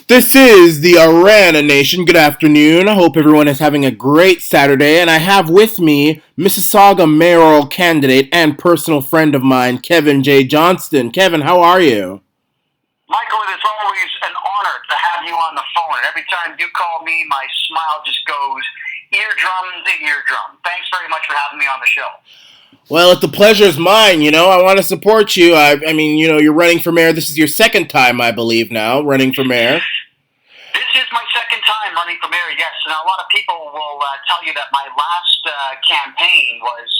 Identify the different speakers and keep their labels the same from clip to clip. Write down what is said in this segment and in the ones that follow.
Speaker 1: This is the Arana Nation. Good afternoon. I hope everyone is having a great Saturday. And I have with me Mississauga Mayoral candidate and personal friend of mine, Kevin J. Johnston. Kevin, how are you?
Speaker 2: Michael, it's always an honor to have you on the phone. And every time you call me, my smile just goes eardrum to eardrum. Thanks very much for having me on the show.
Speaker 1: Well, the pleasure is mine. I want to support you. I mean, you're running for mayor. This is your second time, I believe, now, running for mayor.
Speaker 2: This is my second time running for mayor, yes. And a lot of people will tell you that my last campaign was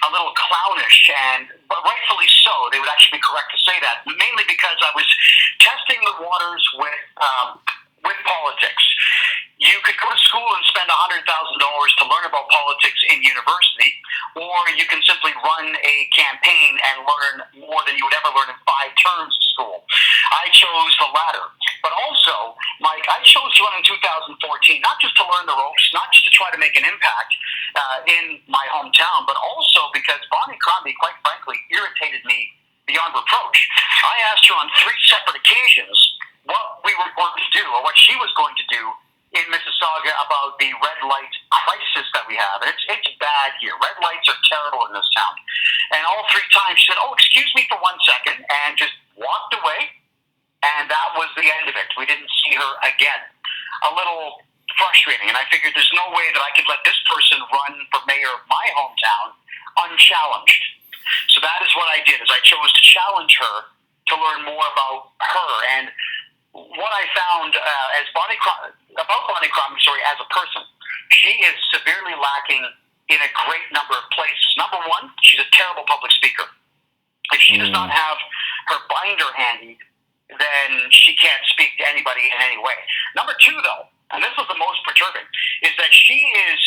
Speaker 2: a little clownish, but rightfully so. They would actually be correct to say that, mainly because I was testing the waters with politics. You could go to school and spend $100,000 to learn about politics in university, or you can simply run a campaign and learn more than you would ever learn in 5 terms of school. I chose the latter. But also, Mike, I chose to run in 2014, not just to learn the ropes, not just to try to make an impact in my hometown, but also because Bonnie Crombie, quite frankly, irritated me beyond reproach. I asked her on 3 separate occasions what we were going to do, or what she was going to do in Mississauga about the red light crisis that we have. And it's bad here. Red lights are terrible in this town. And all 3 times she said, "Oh, excuse me for 1 second," and just walked away. And that was the end of it. We didn't see her again. A little frustrating. And I figured there's no way that I could let this person run for mayor of my hometown unchallenged. So that is what I did, is I chose to challenge her to learn more about her. And what I found about Bonnie Crombie, as a person, she is severely lacking in a great number of places. Number one, she's a terrible public speaker. If she does not have her binder handy, then she can't speak to anybody in any way. Number 2, though, and this was the most perturbing, is that she is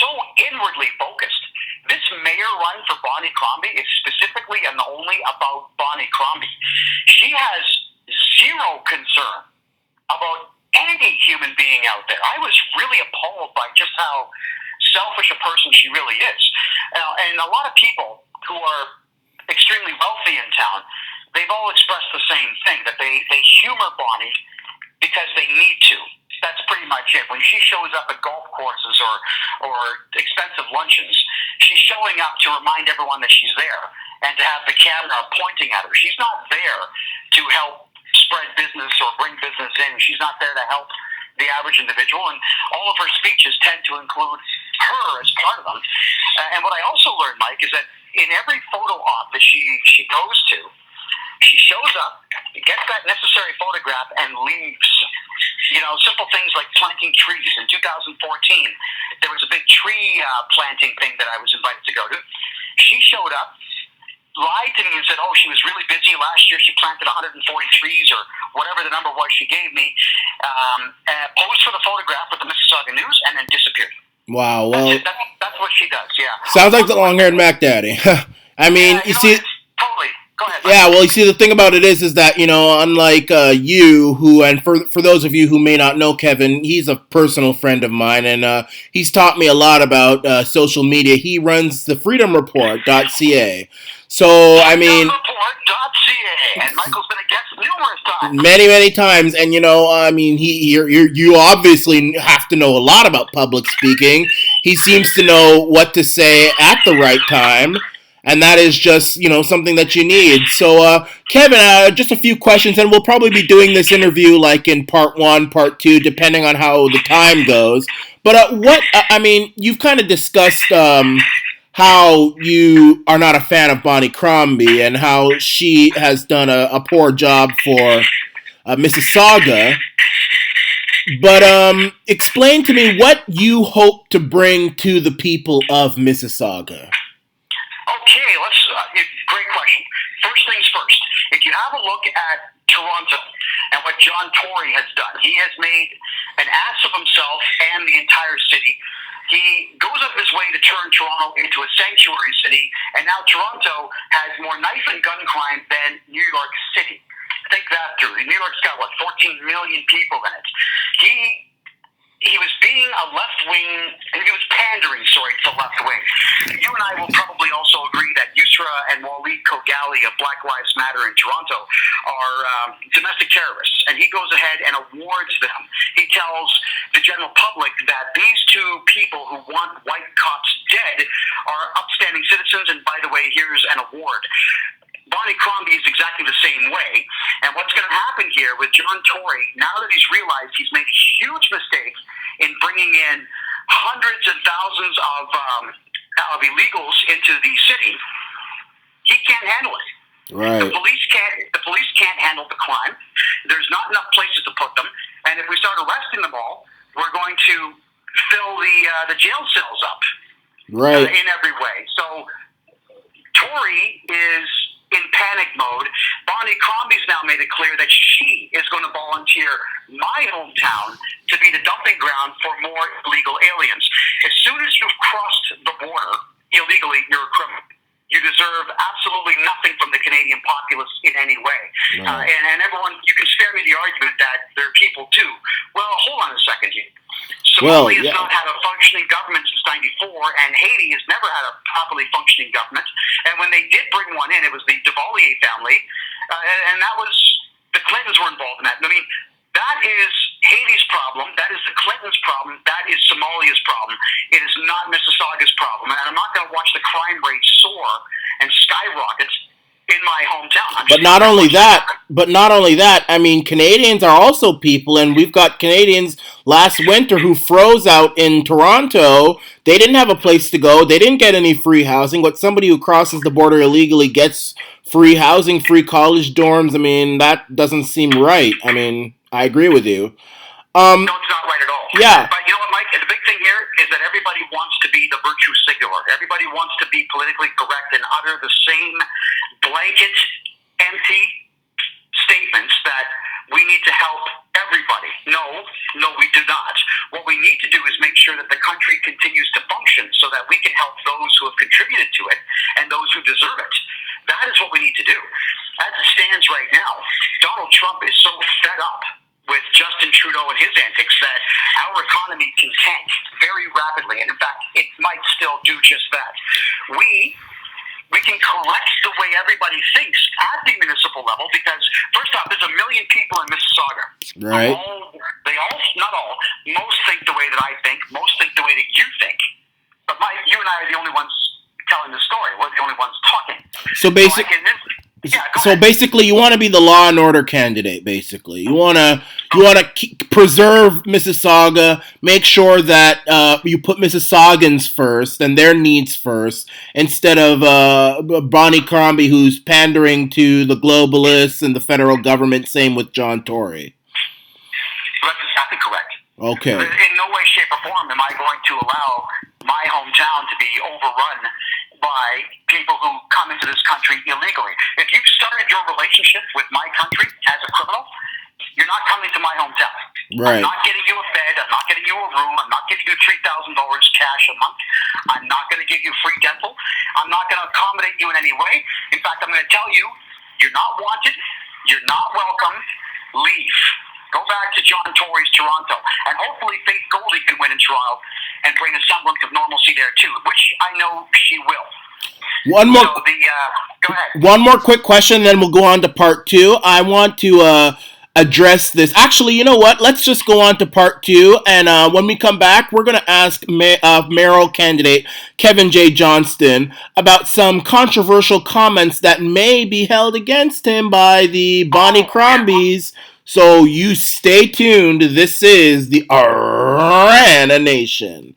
Speaker 2: so inwardly focused. This mayor run for Bonnie Crombie is specifically and only about Bonnie Crombie. She has zero concern about any human being out there. I was really appalled by just how selfish a person she really is. And a lot of people who are extremely wealthy in town, they've all expressed the same thing, that they humor Bonnie because they need to. That's pretty much it. When she shows up at golf courses or expensive luncheons, she's showing up to remind everyone that she's there and to have the camera pointing at her. She's not there to help spread business or bring business in. She's not there to help the average individual, and all of her speeches tend to include her as part of them. And what I also learned, Mike, is that in every photo op that she goes to, she shows up, gets that necessary photograph, and leaves. Simple things like planting trees. In 2014, there was a big tree planting thing that I was invited to go to. She showed up, lied to me and said, "Oh, she was really busy last year. She planted 140 trees," or whatever the number was she gave me, posed for the photograph with the Mississauga News, and then disappeared.
Speaker 1: Wow, well,
Speaker 2: that's what she does, yeah.
Speaker 1: sounds like the long-haired Mac Daddy. I mean,
Speaker 2: yeah,
Speaker 1: you see...
Speaker 2: Totally. Go ahead.
Speaker 1: Yeah, well, you see, the thing about it is that, unlike you, and for those of you who may not know Kevin, he's a personal friend of mine, and he's taught me a lot about social media. He runs the freedomreport.ca. So, I mean...
Speaker 2: Freedomreport.ca, and Michael's been a guest numerous times.
Speaker 1: Many, many times, and, I mean, you obviously have to know a lot about public speaking. He seems to know what to say at the right time. And that is just, something that you need. So, Kevin, just a few questions, and we'll probably be doing this interview like in part 1, part 2, depending on how the time goes. But you've kind of discussed how you are not a fan of Bonnie Crombie and how she has done a poor job for Mississauga. But explain to me what you hope to bring to the people of Mississauga.
Speaker 2: Okay, great question. First things first, if you have a look at Toronto and what John Tory has done, he has made an ass of himself and the entire city. He goes out of his way to turn Toronto into a sanctuary city, and now Toronto has more knife and gun crime than New York City. Think that through. New York's got, 14 million people in it. He was being a left-wing, he was pandering, to the left wing. You and I will probably also agree that you Istra and Waleed Kogali of Black Lives Matter in Toronto are domestic terrorists, and he goes ahead and awards them. He tells the general public that these two people who want white cops dead are upstanding citizens, and by the way, here's an award. Bonnie Crombie is exactly the same way. And what's going to happen here with John Tory, now that he's realized he's made a huge mistake in bringing in hundreds and thousands of illegals into the city, he can't handle it.
Speaker 1: Right.
Speaker 2: The police can't handle the crime. There's not enough places to put them. And if we start arresting them all, we're going to fill the jail cells up.
Speaker 1: Right.
Speaker 2: In every way. So Tory is in panic mode. Bonnie Crombie's now made it clear that she is going to volunteer my hometown to be the dumping ground for more illegal aliens. As soon as you've crossed the border illegally, you're a criminal. You deserve absolutely nothing from the Canadian populace in any way. No. And everyone, you can spare me the argument that there are people too. Well, hold on a second here. Somalia has not had a functioning government since '94, and Haiti has never had a properly functioning government. And when they did bring one in, it was the Duvalier family, and that was the Clintons were involved in that. I mean, that is Haiti's problem. That is the Clintons' problem. That is Somalia's problem. It is not Mississauga's problem. And I'm not going to watch the crime rate soar and skyrocket in my hometown.
Speaker 1: But not only that, I mean, Canadians are also people, and we've got Canadians last winter who froze out in Toronto. They didn't have a place to go. They didn't get any free housing. But somebody who crosses the border illegally gets free housing, free college dorms. I mean, that doesn't seem right. I mean, I agree with you.
Speaker 2: No, it's not right at all.
Speaker 1: Yeah.
Speaker 2: But you know what, Mike? The big thing here is that everybody wants to be the virtue signaler. Everybody wants to be politically correct and utter the same blanket, empty statements that we need to help everybody. No, we do not. What we need to do is make sure that the country continues to function so that we can help those who have contributed to it and those who deserve it. That is what we need to do. As it stands right now, Donald Trump is so fed up with Justin Trudeau and his antics that our economy can tank very rapidly. And in fact, it might still do just that. We can correct the way everybody thinks at the municipal level because, first off, there's 1 million people in Mississauga.
Speaker 1: Right.
Speaker 2: Not all, most think the way that I think, most think the way that you think. But Mike, you and I are the only ones telling the story. We're the only ones talking.
Speaker 1: So basically, you want to be the law and order candidate. Basically, you want to preserve Mississauga, make sure that you put Mississaugans first and their needs first, instead of Bonnie Crombie, who's pandering to the globalists and the federal government. Same with John Tory.
Speaker 2: That's exactly correct.
Speaker 1: Okay.
Speaker 2: In no way, shape, or form am I going to allow my hometown to be overrun by people who come into this country illegally. If you've started your relationship with my country as a criminal, you're not coming to my hometown.
Speaker 1: Right.
Speaker 2: I'm not getting you a bed. I'm not getting you a room. I'm not giving you $3,000 cash a month. I'm not going to give you free dental. I'm not going to accommodate you in any way. In fact, I'm going to tell you, you're not wanted. You're not welcome. Leave. Go back to John Tory's Toronto. And hopefully Faith Goldie can win in Toronto and bring a semblance of normalcy there too, which I know she will. Go ahead.
Speaker 1: One more quick question, then we'll go on to part two. I want to address this. Actually, you know what? Let's just go on to part two, and when we come back, we're going to ask mayoral candidate Kevin J. Johnston about some controversial comments that may be held against him by the Bonnie Crombies. So you stay tuned. This is the Arana Nation.